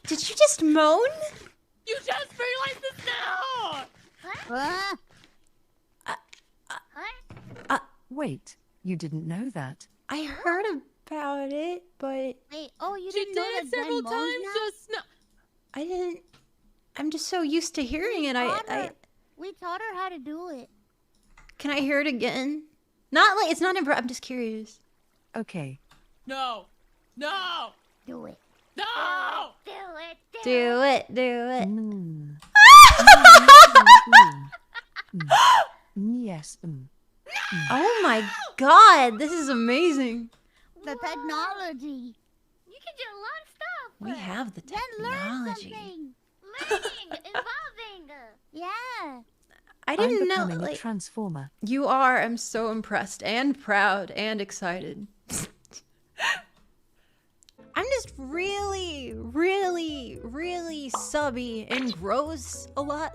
Did you just moan? You just realized this now! Wait, you didn't know that? I heard about it, but Wait, oh, you She didn't did know it that several Zen moans times now? just now. I didn't. I'm just so used to hearing it. We taught her how to do it. Can I hear it again? Not like it's not improv. I'm just curious. Okay. No. No. Do it. No. Do it. Do it. Do it. Yes. Oh my god, this is amazing. The technology. You can do a lot of stuff. We have the Then learn technology. something. Learning, evolving. Yeah. I I'm didn't know. becoming a Like transformer. you are. I'm so impressed and proud and excited. I'm just really, really, really subby and gross a lot.